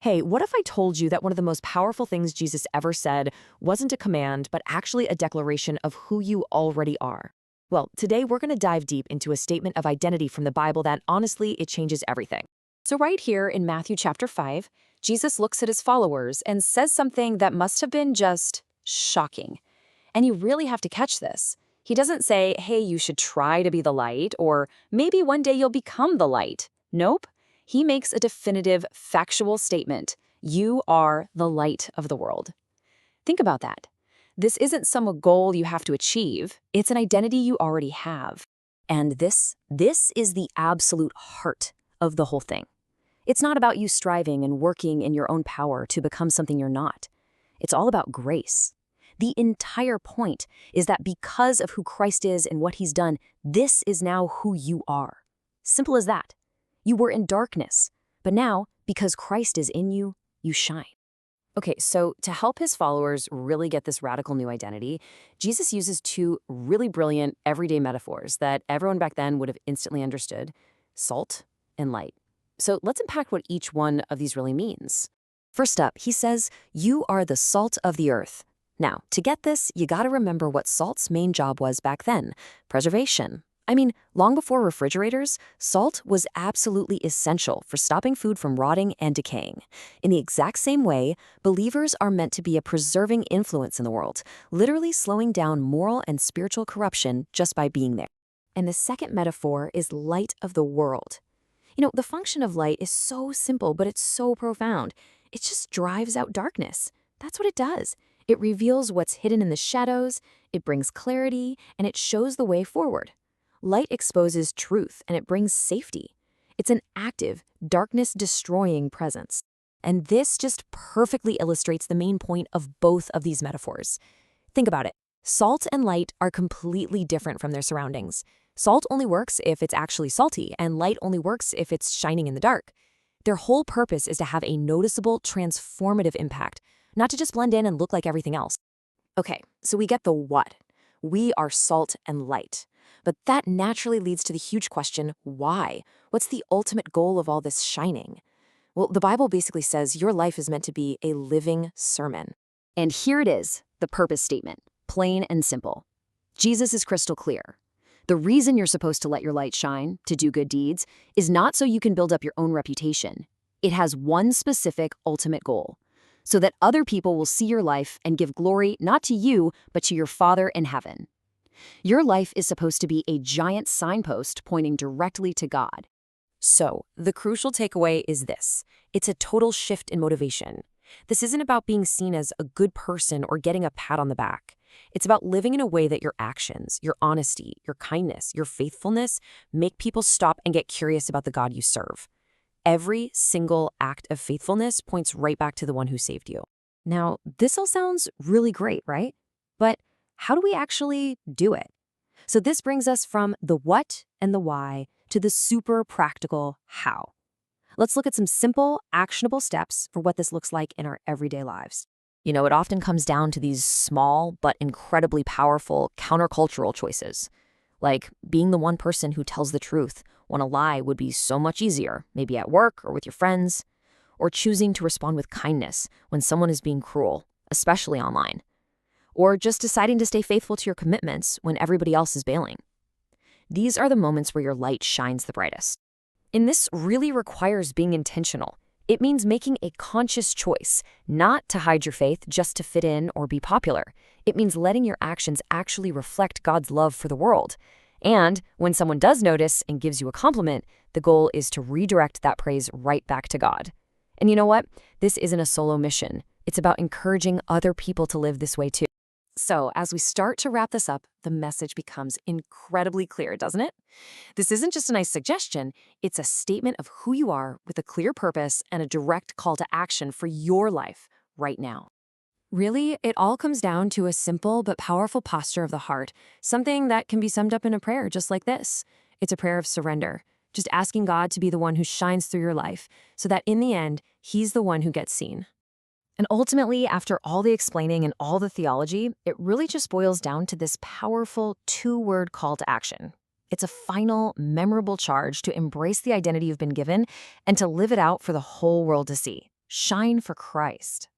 Hey, what if I told you that one of the most powerful things Jesus ever said wasn't a command, but actually a declaration of who you already are? Well, today we're going to dive deep into a statement of identity from the Bible that, honestly, it changes everything. So right here in Matthew chapter 5, Jesus looks at his followers and says something that must have been just shocking. And you really have to catch this. He doesn't say, hey, you should try to be the light, or maybe one day you'll become the light. Nope. He makes a definitive, factual statement. You are the light of the world. Think about that. This isn't some goal you have to achieve. It's an identity you already have. And this is the absolute heart of the whole thing. It's not about you striving and working in your own power to become something you're not. It's all about grace. The entire point is that because of who Christ is and what he's done, this is now who you are. Simple as that. You were in darkness, but now, because Christ is in you, you shine. Okay, so to help his followers really get this radical new identity, Jesus uses two really brilliant everyday metaphors that everyone back then would have instantly understood: salt and light. So let's unpack what each one of these really means. First up, he says, you are the salt of the earth. Now, to get this, you gotta remember what salt's main job was back then: preservation. I mean, long before refrigerators, salt was absolutely essential for stopping food from rotting and decaying. In the exact same way, believers are meant to be a preserving influence in the world, literally slowing down moral and spiritual corruption just by being there. And the second metaphor is light of the world. You know, the function of light is so simple, but it's so profound. It just drives out darkness. That's what it does. It reveals what's hidden in the shadows, it brings clarity, and it shows the way forward. Light exposes truth, and it brings safety. It's an active, darkness-destroying presence. And this just perfectly illustrates the main point of both of these metaphors. Think about it. Salt and light are completely different from their surroundings. Salt only works if it's actually salty, and light only works if it's shining in the dark. Their whole purpose is to have a noticeable, transformative impact, not to just blend in and look like everything else. Okay, so we get the what. We are salt and light. But that naturally leads to the huge question, why? What's the ultimate goal of all this shining? Well, the Bible basically says your life is meant to be a living sermon. And here it is, the purpose statement, plain and simple. Jesus is crystal clear. The reason you're supposed to let your light shine, to do good deeds, is not so you can build up your own reputation. It has one specific ultimate goal: so that other people will see your life and give glory not to you, but to your Father in heaven. Your life is supposed to be a giant signpost pointing directly to God. So, the crucial takeaway is this. It's a total shift in motivation. This isn't about being seen as a good person or getting a pat on the back. It's about living in a way that your actions, your honesty, your kindness, your faithfulness make people stop and get curious about the God you serve. Every single act of faithfulness points right back to the one who saved you. Now, this all sounds really great, right? But how do we actually do it? So this brings us from the what and the why to the super practical how. Let's look at some simple, actionable steps for what this looks like in our everyday lives. You know, it often comes down to these small but incredibly powerful countercultural choices, like being the one person who tells the truth when a lie would be so much easier, maybe at work or with your friends, or choosing to respond with kindness when someone is being cruel, especially online, or just deciding to stay faithful to your commitments when everybody else is bailing. These are the moments where your light shines the brightest. And this really requires being intentional. It means making a conscious choice, not to hide your faith just to fit in or be popular. It means letting your actions actually reflect God's love for the world. And when someone does notice and gives you a compliment, the goal is to redirect that praise right back to God. And you know what? This isn't a solo mission. It's about encouraging other people to live this way too. So, as we start to wrap this up, the message becomes incredibly clear, doesn't it? This isn't just a nice suggestion, it's a statement of who you are with a clear purpose and a direct call to action for your life right now. Really, it all comes down to a simple but powerful posture of the heart, something that can be summed up in a prayer just like this. It's a prayer of surrender, just asking God to be the one who shines through your life, so that in the end, He's the one who gets seen. And ultimately, after all the explaining and all the theology, it really just boils down to this powerful two-word call to action. It's a final, memorable charge to embrace the identity you've been given and to live it out for the whole world to see. Shine for Christ.